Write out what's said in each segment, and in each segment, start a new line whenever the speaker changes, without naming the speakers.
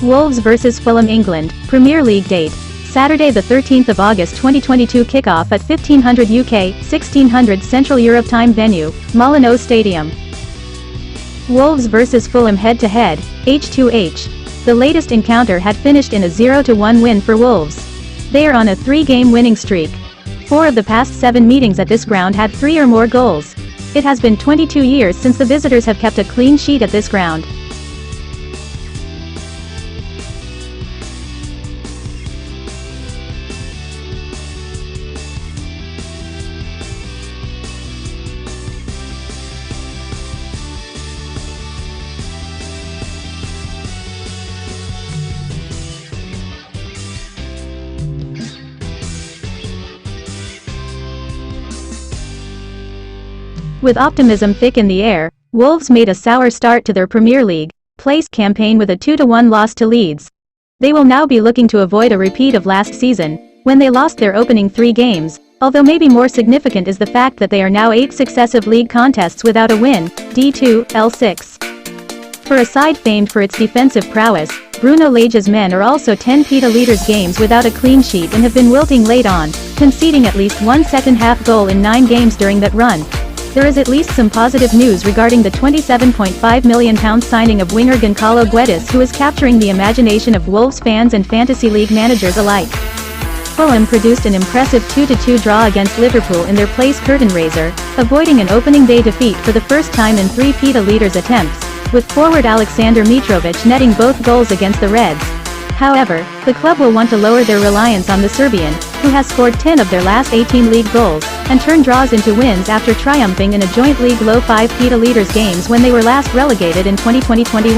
Wolves vs Fulham England, Premier League date. Saturday the 13th of August 2022 kickoff at 1500 UK, 1600 Central Europe Time venue, Molineux Stadium. Wolves vs Fulham head-to-head, H2H. The latest encounter had finished in a 0-1 win for Wolves. They are on a 3-game winning streak. 4 of the past 7 meetings at this ground had 3 or more goals. It has been 22 years since the visitors have kept a clean sheet at this ground. With optimism thick in the air, Wolves made a sour start to their Premier League place campaign with a 2-1 loss to Leeds. They will now be looking to avoid a repeat of last season, when they lost their opening 3 games, although maybe more significant is the fact that they are now 8 successive league contests without a win, D2, L6. For a side famed for its defensive prowess, Bruno Lage's men are also 10 petaliters games without a clean sheet and have been wilting late on, conceding at least one second-half goal in 9 games during that run. There is at least some positive news regarding the £27.5 million signing of winger Gonçalo Guedes, who is capturing the imagination of Wolves fans and fantasy league managers alike. Fulham produced an impressive 2-2 draw against Liverpool in their place curtain raiser, avoiding an opening day defeat for the first time in 3 petaliters attempts, with forward Aleksandar Mitrovic netting both goals against the Reds. However, the club will want to lower their reliance on the Serbian, who has scored 10 of their last 18 league goals, and turn draws into wins after triumphing in a joint league low 5 petaliters games when they were last relegated in 2020-21.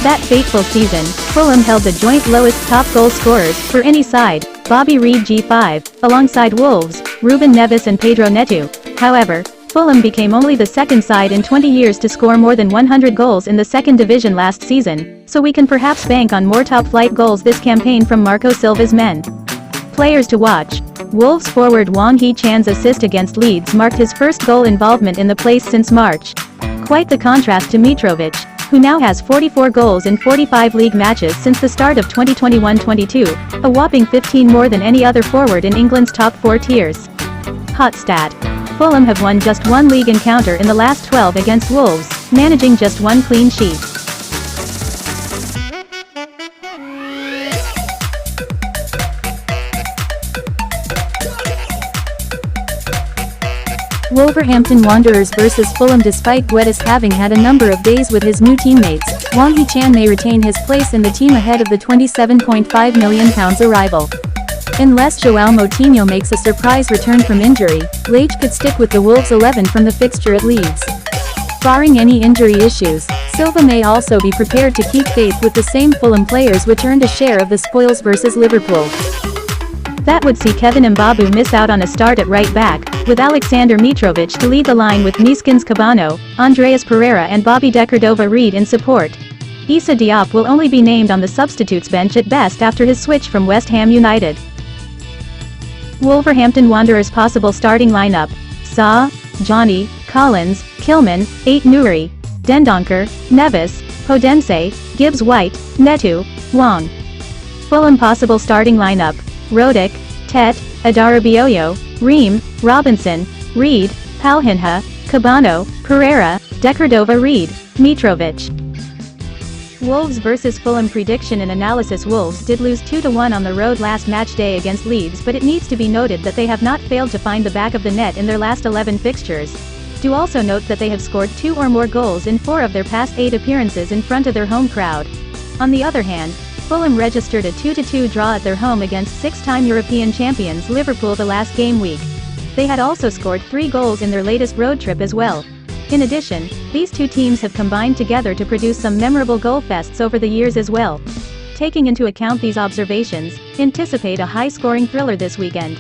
That fateful season, Fulham held the joint lowest top goal scorers for any side, Bobby Reid G5, alongside Wolves, Ruben Neves and Pedro Neto. However, Fulham became only the second side in 20 years to score more than 100 goals in the second division last season, so we can perhaps bank on more top-flight goals this campaign from Marco Silva's men. Players to watch. Wolves forward Wang Hee-chan's assist against Leeds marked his first goal involvement in the place since March. Quite the contrast to Mitrovic, who now has 44 goals in 45 league matches since the start of 2021-22, a whopping 15 more than any other forward in England's top 4 tiers. Hot stat. Fulham have won just 1 league encounter in the last 12 against Wolves, managing just 1 clean sheet. Wolverhampton Wanderers vs Fulham. Despite Guedes having had a number of days with his new teammates, Wang Hee-chan may retain his place in the team ahead of the £27.5 million arrival. Unless João Moutinho makes a surprise return from injury, Lage could stick with the Wolves 11 from the fixture at Leeds. Barring any injury issues, Silva may also be prepared to keep faith with the same Fulham players which earned a share of the spoils versus Liverpool. That would see Kevin Mbabu miss out on a start at right back, with Aleksandar Mitrovic to lead the line with Miskins Cabano, Andreas Pereira and Bobby De Cordova-Reid in support. Issa Diop will only be named on the substitutes bench at best after his switch from West Ham United. Wolverhampton Wanderers possible starting lineup: Saw, Johnny, Collins, Kilman, Ait-Nouri, Dendoncker, Neves, Podence, Gibbs-White, Neto, Wong. Fulham possible starting lineup: Rodick, Tet, Adarabioyo, Ream, Robinson, Reed, Palhinha, Cabano, Pereira, De Cordova-Reid, Mitrovic. Wolves vs Fulham prediction and analysis. Wolves did lose 2-1 on the road last match day against Leeds, but it needs to be noted that they have not failed to find the back of the net in their last 11 fixtures. Do also note that they have scored 2 or more goals in 4 of their past 8 appearances in front of their home crowd. On the other hand, Fulham registered a 2-2 draw at their home against 6-time European champions Liverpool the last game week. They had also scored 3 goals in their latest road trip as well. In addition, these 2 teams have combined together to produce some memorable goal fests over the years as well. Taking into account these observations, anticipate a high-scoring thriller this weekend.